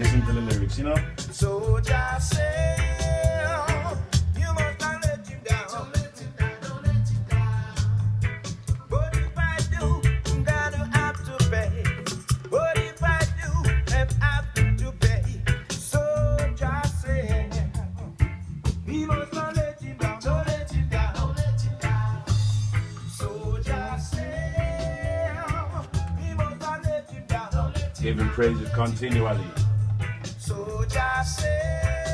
Listen to the lyrics, you know? So just say, you must not let him down. Don't let him down, don't let him down. What if I do, I'm gonna have to pay. What if I do, I'm have to pay. So just say, we must not let him down. Don't let him down, don't let him down. So just say, we must not let him down. Don't let him Give him praises continually. So just say.